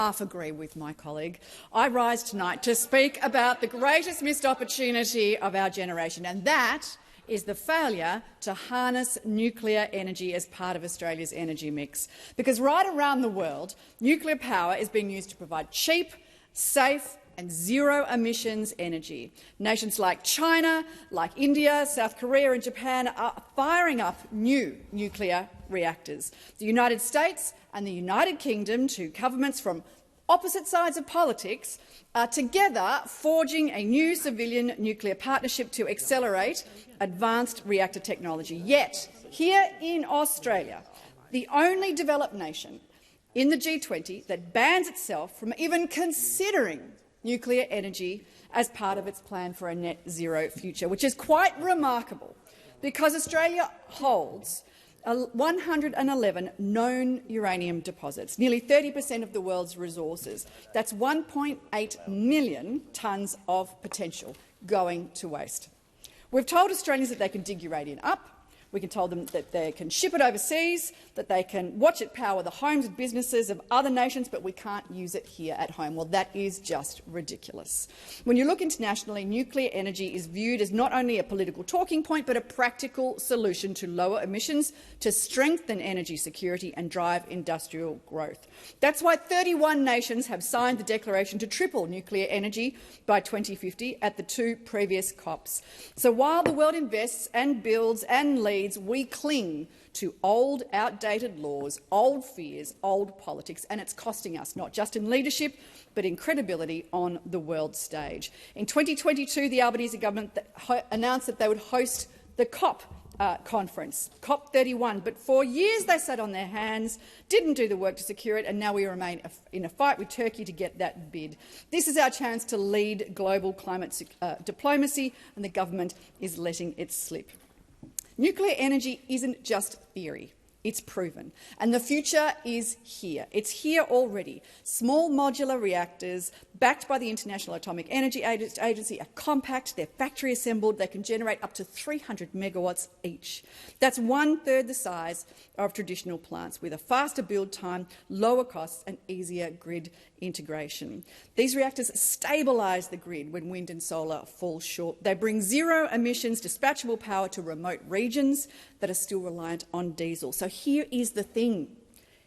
half agree with my colleague. I rise tonight to speak about the greatest missed opportunity of our generation, and that is the failure to harness nuclear energy as part of Australia's energy mix. Because right around the world, nuclear power is being used to provide cheap, safe and zero-emissions energy. Nations like China, like India, South Korea and Japan are firing up new nuclear reactors. The United States and the United Kingdom, two governments from opposite sides of politics, are together forging a new civilian nuclear partnership to accelerate advanced reactor technology. Yet, here in Australia, the only developed nation in the G20 that bans itself from even considering nuclear energy as part of its plan for a net zero future, which is quite remarkable because Australia holds 111 known uranium deposits, nearly 30% of the world's resources. That's 1.8 million tonnes of potential going to waste. We've told Australians that they can dig uranium up. We can tell them that they can ship it overseas, that they can watch it power the homes and businesses of other nations, but we can't use it here at home. Well, that is just ridiculous. When you look internationally, nuclear energy is viewed as not only a political talking point, but a practical solution to lower emissions, to strengthen energy security and drive industrial growth. That's why 31 nations have signed the declaration to triple nuclear energy by 2050 at the two previous COPs. So while the world invests and builds and leads, we cling to old, outdated laws, old fears, old politics, and it's costing us, not just in leadership, but in credibility on the world stage. In 2022, the Albanese government announced that they would host the COP conference, COP31, but for years they sat on their hands, didn't do the work to secure it, and now we remain in a fight with Turkey to get that bid. This is our chance to lead global climate diplomacy, and the government is letting it slip. Nuclear energy isn't just theory. It's proven. And the future is here. It's here already. Small modular reactors, backed by the International Atomic Energy Agency, are compact, they're factory assembled, they can generate up to 300 megawatts each. That's one-third the size of traditional plants, with a faster build time, lower costs and easier grid integration. These reactors stabilise the grid when wind and solar fall short. They bring zero emissions dispatchable power to remote regions that are still reliant on diesel. So here is the thing.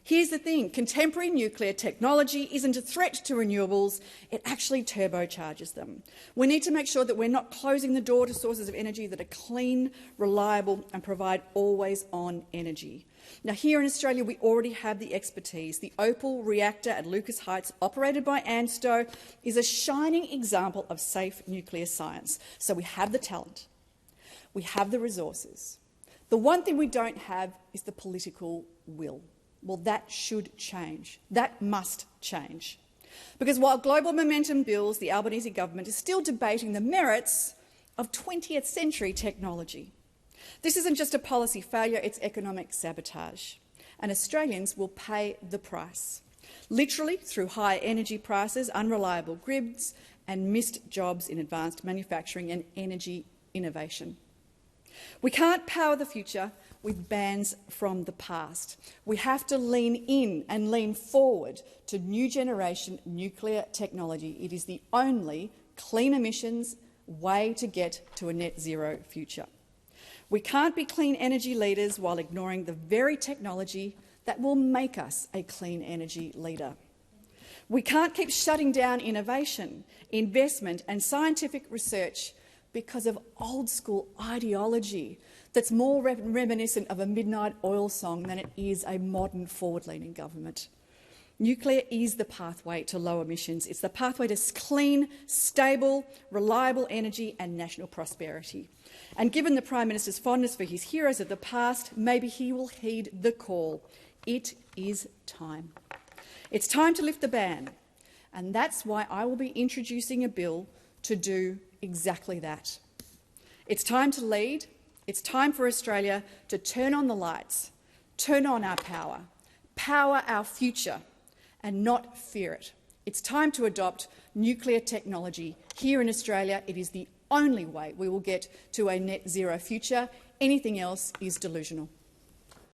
Here's the thing. Contemporary nuclear technology isn't a threat to renewables. It actually turbocharges them. We need to make sure that we're not closing the door to sources of energy that are clean, reliable and provide always-on energy. Now, here in Australia, we already have the expertise. The Opal reactor at Lucas Heights, operated by ANSTO, is a shining example of safe nuclear science. So we have the talent. We have the resources. The one thing we don't have is the political will. Well, that should change. That must change. Because while global momentum builds, the Albanese government is still debating the merits of 20th century technology. This isn't just a policy failure, it's economic sabotage. And Australians will pay the price, literally through higher energy prices, unreliable grids and missed jobs in advanced manufacturing and energy innovation. We can't power the future with bans from the past. We have to lean in and lean forward to new generation nuclear technology. It is the only clean emissions way to get to a net zero future. We can't be clean energy leaders while ignoring the very technology that will make us a clean energy leader. We can't keep shutting down innovation, investment and scientific research because of old-school ideology that's more reminiscent of a midnight oil song than it is a modern, forward-leaning government. Nuclear is the pathway to low emissions. It's the pathway to clean, stable, reliable energy and national prosperity. And given the Prime Minister's fondness for his heroes of the past, maybe he will heed the call. It is time. It's time to lift the ban. And that's why I will be introducing a bill to do exactly that. It's time to lead. It's time for Australia to turn on the lights, turn on our power, power our future and not fear it. It's time to adopt nuclear technology here in Australia. It is the only way we will get to a net zero future. Anything else is delusional.